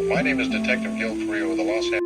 My name is Detective Gil Carrillo with the Los Angeles.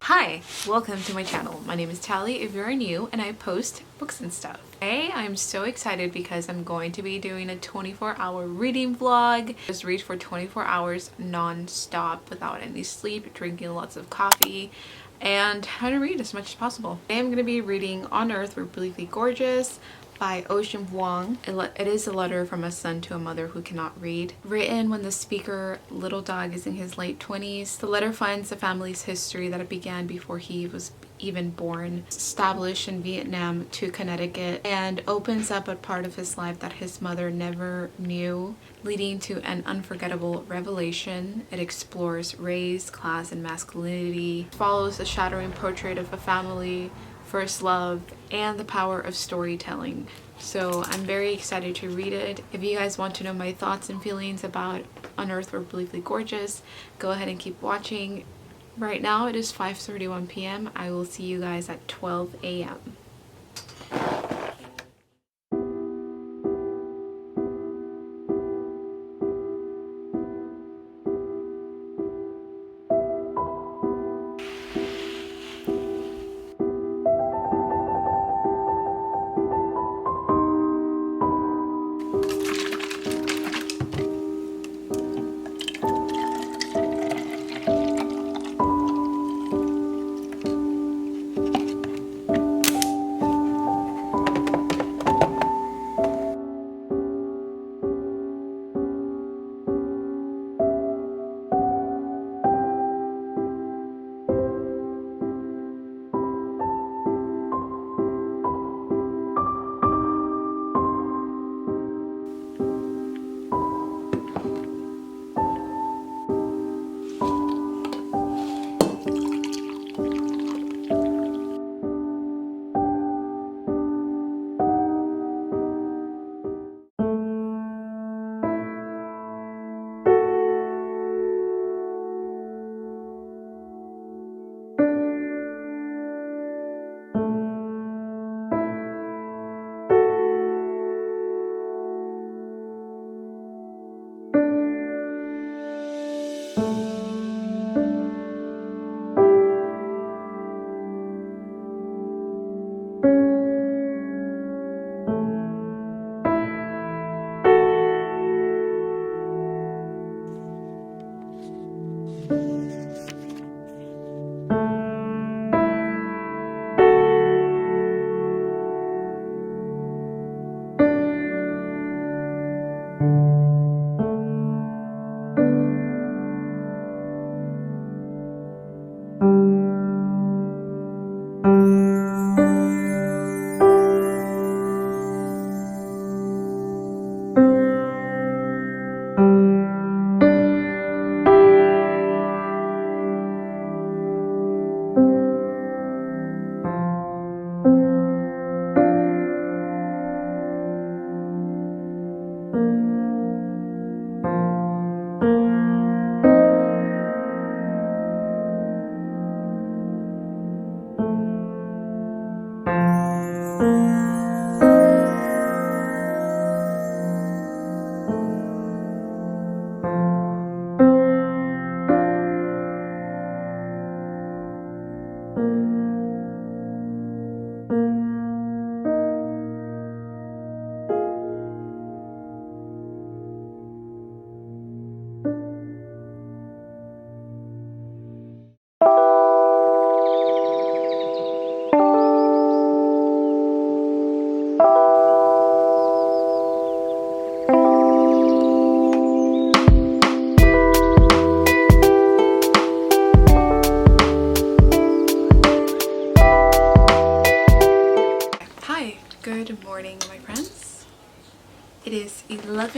Hi, welcome to my channel. My name is Tally if you're new, and I post books and stuff. Today I'm so excited because I'm going to be doing a 24-hour reading vlog. Just read for 24 hours non-stop without any sleep, drinking lots of coffee, and trying to read as much as possible. Today I'm going to be reading On Earth We're Bleakly Gorgeous by Ocean Vuong. It is a letter from a son to a mother who cannot read. Written when the speaker, little dog, is in his late 20s. The letter finds the family's history that it began before he was even born, established in Vietnam to Connecticut, and opens up a part of his life that his mother never knew, leading to an unforgettable revelation. It explores race, class, and masculinity, follows a shattering portrait of a family, first love, and the power of storytelling. So I'm very excited to read it. If you guys want to know my thoughts and feelings about On Earth We're Bleakly Gorgeous, go ahead and keep watching. Right now it is 5:31 p.m. I will see you guys at 12 a.m.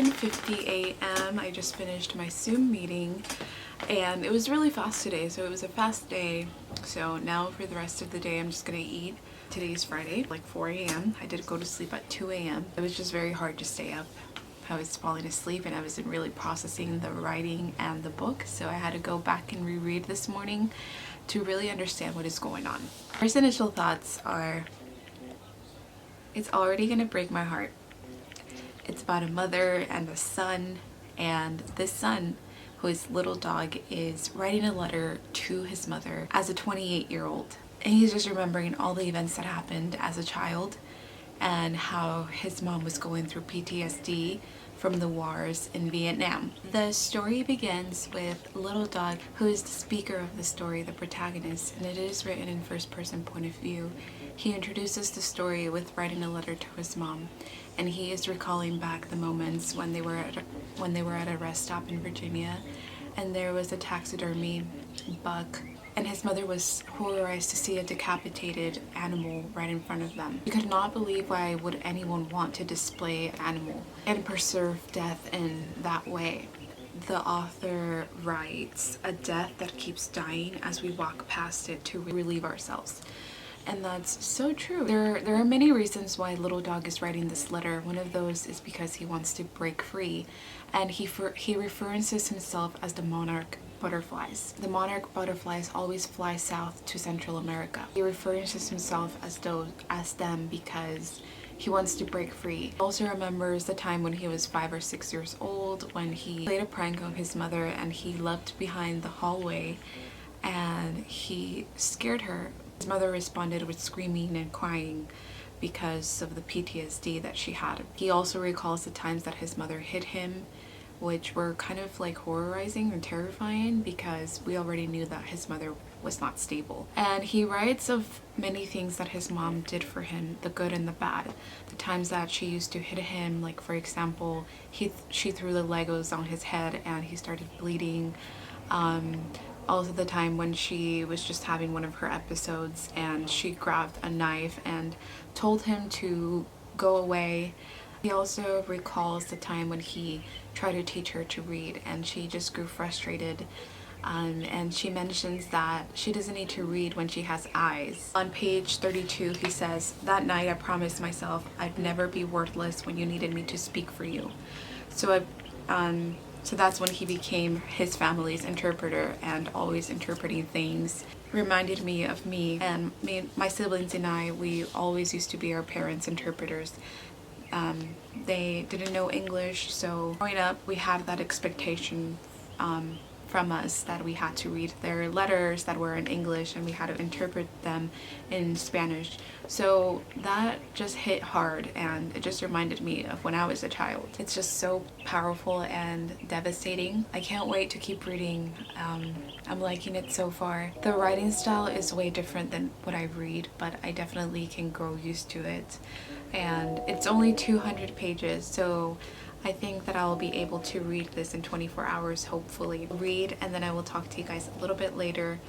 11:50 a.m. I just finished my Zoom meeting and it was really fast today, so it was a fast day. So now for the rest of the day I'm just gonna eat. Today's Friday, like 4 a.m. I did go to sleep at 2 a.m. It was just very hard to stay up. I was falling asleep and I wasn't really processing the writing and the book, so I had to go back and reread this morning to really understand what is going on. First initial thoughts are, it's already gonna break my heart. It's about a mother and a son, and this son, who is little dog, is writing a letter to his mother as a 28-year-old. And he's just remembering all the events that happened as a child and how his mom was going through PTSD from the wars in Vietnam. The story begins with little dog, who is the speaker of the story, the protagonist, and it is written in first-person point of view. He introduces the story with writing a letter to his mom, and he is recalling back the moments when they were at a rest stop in Virginia, and there was a taxidermy buck, and his mother was horrorized to see a decapitated animal right in front of them. He could not believe why would anyone want to display an animal and preserve death in that way. The author writes, a death that keeps dying as we walk past it to relieve ourselves. And that's so true. There are many reasons why little dog is writing this letter. One of those is because he wants to break free, and he references himself as the monarch butterflies. The monarch butterflies always fly south to Central America. He references himself as them because he wants to break free. He also remembers the time when he was 5 or 6 years old, when he played a prank on his mother and he left behind the hallway and he scared her. His mother responded with screaming and crying because of the PTSD that she had. He also recalls the times that his mother hit him, which were kind of like horrorizing and terrifying because we already knew that his mother was not stable. And he writes of many things that his mom did for him, the good and the bad. The times that she used to hit him, like for example, she threw the Legos on his head and he started bleeding. Also the time when she was just having one of her episodes and she grabbed a knife and told him to go away. He also recalls the time when he tried to teach her to read and she just grew frustrated. And she mentions that she doesn't need to read when she has eyes. On page 32 he says, that night I promised myself I'd never be worthless when you needed me to speak for you. So that's when he became his family's interpreter and always interpreting things. Reminded me of me and my siblings and I, we always used to be our parents' interpreters. They didn't know English, so growing up we had that expectation from us that we had to read their letters that were in English and we had to interpret them in Spanish. So that just hit hard and it just reminded me of when I was a child. It's just so powerful and devastating. I can't wait to keep reading. I'm liking it so far. The writing style is way different than what I read, but I definitely can grow used to it. And it's only 200 pages, so I think that I'll be able to read this in 24 hours, hopefully. Read, and then I will talk to you guys a little bit later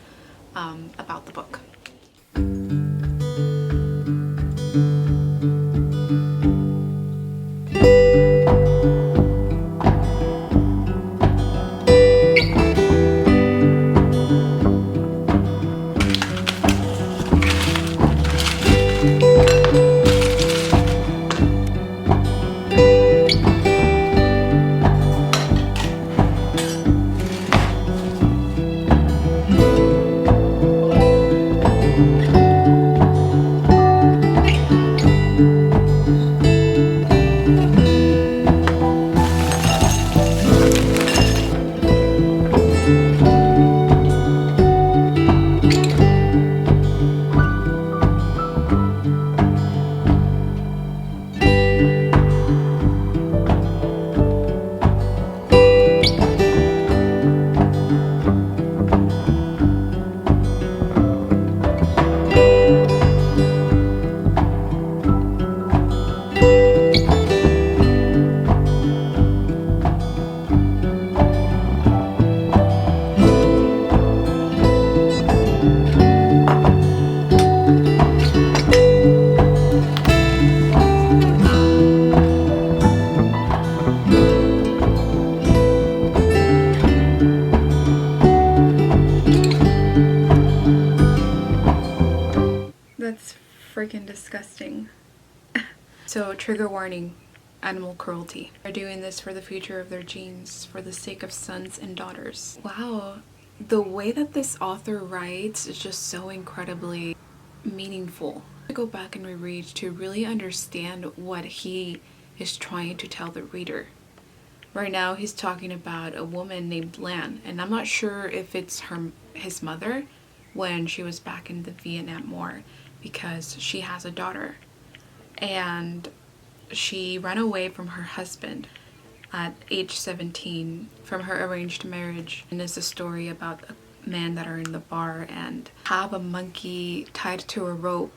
about the book. freaking disgusting. So, trigger warning, animal cruelty. They're doing this for the future of their genes, for the sake of sons and daughters. Wow, the way that this author writes is just so incredibly meaningful. I go back and reread to really understand what he is trying to tell the reader. Right now he's talking about a woman named Lan, and I'm not sure if it's his mother when she was back in the Vietnam War, because she has a daughter and she ran away from her husband at age 17 from her arranged marriage. And it's a story about a man that are in the bar and have a monkey tied to a rope.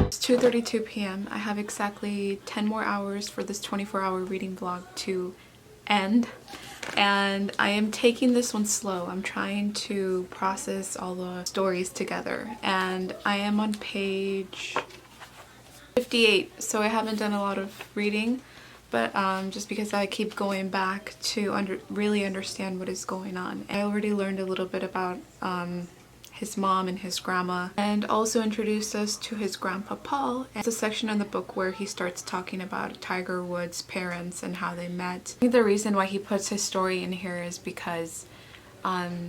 It's 2:32 p.m. I have exactly 10 more hours for this 24-hour reading vlog to end, and I am taking this one slow. I'm trying to process all the stories together, and I am on page 58, so I haven't done a lot of reading, but just because I keep going back to really understand what is going on. I already learned a little bit about his mom and his grandma, and also introduced us to his grandpa Paul. It's a section in the book where he starts talking about Tiger Woods' parents and how they met. I think the reason why he puts his story in here is because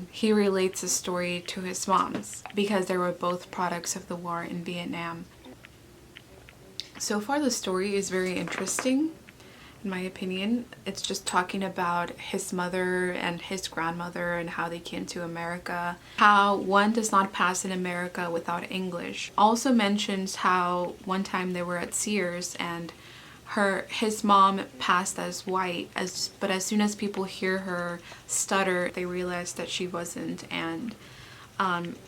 he relates his story to his mom's, because they were both products of the war in Vietnam. So far the story is very interesting, in my opinion. It's just talking about his mother and his grandmother and how they came to America, how one does not pass in America without English. Also mentions how one time they were at Sears and his mom passed as white, but as soon as people hear her stutter, they realize that she wasn't, and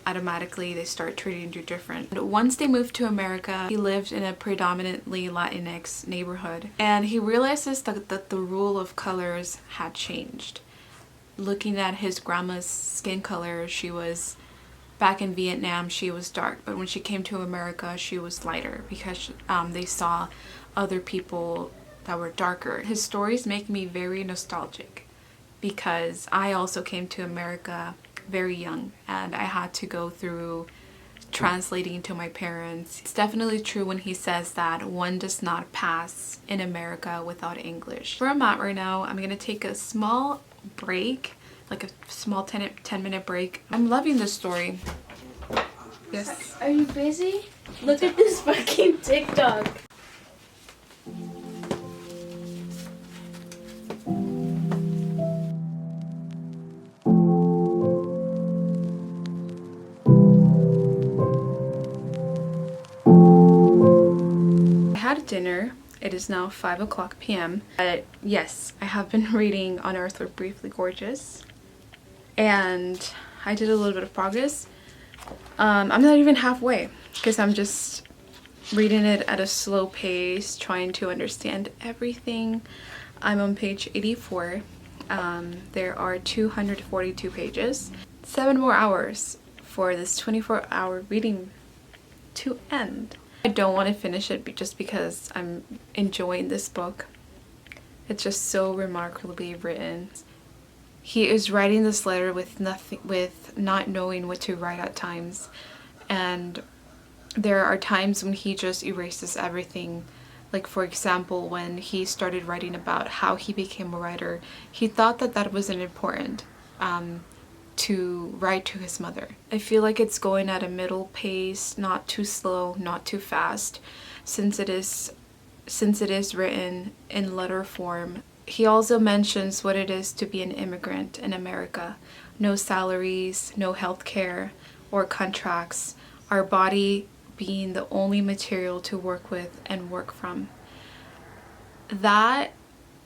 automatically they start treating you different. And once they moved to America, he lived in a predominantly Latinx neighborhood, and he realizes that the rule of colors had changed. Looking at his grandma's skin color, she was, back in Vietnam, she was dark, but when she came to America, she was lighter, because they saw other people that were darker. His stories make me very nostalgic, because I also came to America very young, and I had to go through translating to my parents. It's definitely true when he says that one does not pass in America without English. Where I'm at right now, I'm gonna take a small break, like a small 10-minute break. I'm loving this story. Yes. Are you busy? Look at this fucking TikTok. Dinner. It is now 5:00 p.m. Yes, I have been reading Unearthed or Briefly Gorgeous, and I did a little bit of progress. I'm not even halfway, because I'm just reading it at a slow pace, trying to understand everything. I'm on page 84. There are 242 pages. 7 more hours for this 24-hour reading to end. I don't want to finish it just because I'm enjoying this book. It's just so remarkably written. He is writing this letter with not knowing what to write at times, and there are times when he just erases everything. Like, for example, when he started writing about how he became a writer, he thought that wasn't important to write to his mother. I feel like it's going at a middle pace, not too slow, not too fast, since it is written in letter form. He also mentions what it is to be an immigrant in America. No salaries, no health care or contracts, our body being the only material to work with and work from. That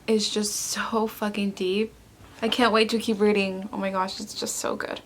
is just so fucking deep. I can't wait to keep reading. Oh my gosh, it's just so good.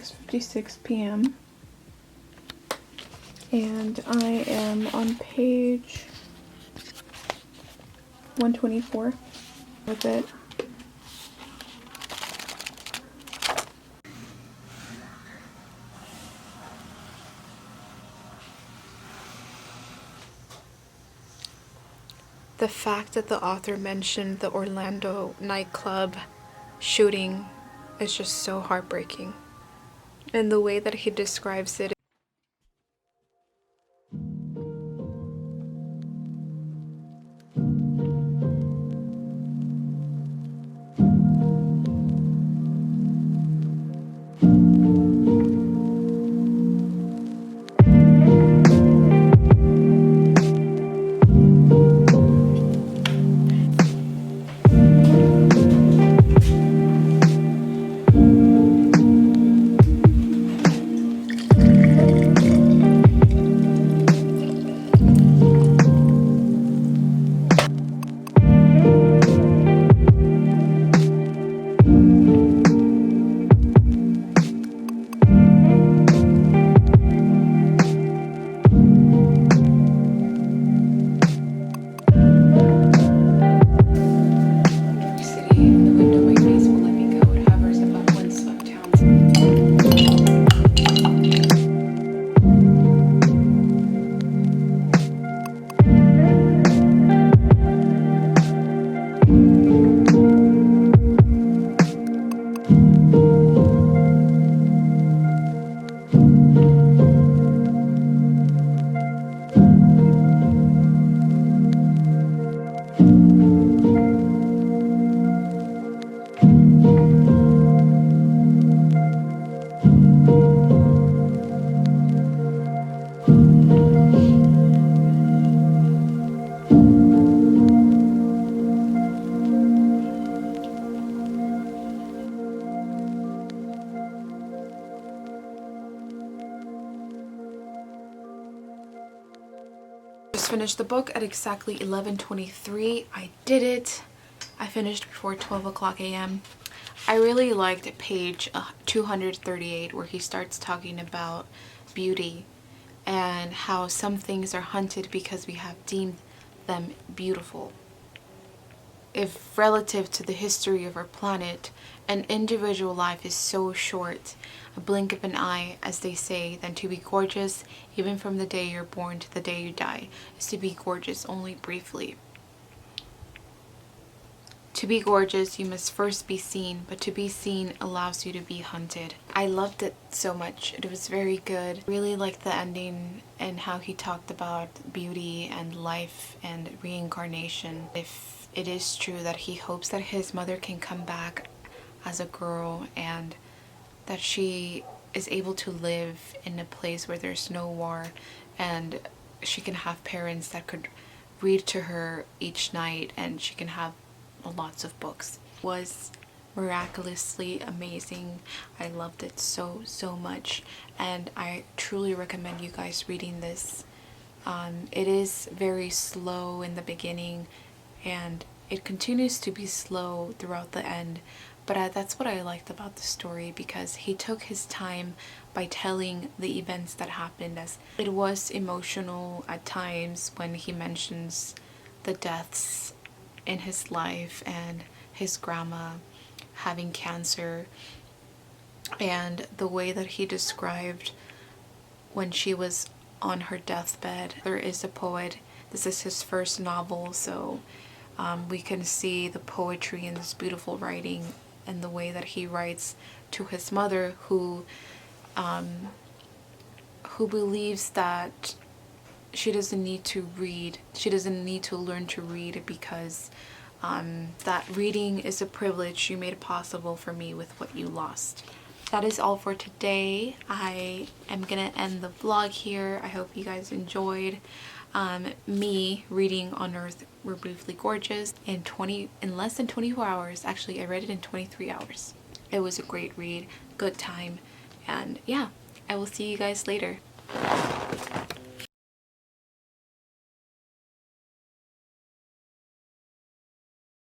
6:56 p.m. and I am on page 124 with it. The fact that the author mentioned the Orlando nightclub shooting is just so heartbreaking. And the way that he describes it. Just finished the book at exactly 11:23. I did it. I finished before 12 o'clock a.m. I really liked page 238 where he starts talking about beauty and how some things are hunted because we have deemed them beautiful. If relative to the history of our planet, an individual life is so short, a blink of an eye, as they say, than to be gorgeous, even from the day you're born to the day you die, is to be gorgeous only briefly. To be gorgeous, you must first be seen, but to be seen allows you to be hunted. I loved it so much. It was very good. Really liked the ending and how he talked about beauty and life and reincarnation. If it is true that he hopes that his mother can come back as a girl and that she is able to live in a place where there's no war and she can have parents that could read to her each night and she can have lots of books. It was miraculously amazing. I loved it so much and I truly recommend you guys reading this. It is very slow in the beginning and it continues to be slow throughout the end, but that's what I liked about the story, because he took his time by telling the events that happened. As it was emotional at times when he mentions the deaths in his life and his grandma having cancer, and the way that he described when she was on her deathbed. There is a poet. This is his first novel, so we can see the poetry in this beautiful writing and the way that he writes to his mother, who believes that she doesn't need to read. She doesn't need to learn to read because that reading is a privilege. You made it possible for me with what you lost. That is all for today. I am gonna end the vlog here. I hope you guys enjoyed me reading On Earth We're Briefly Gorgeous in less than 24 hours. Actually, I read it in 23 hours. It was a great read, good time, and yeah, I will see you guys later.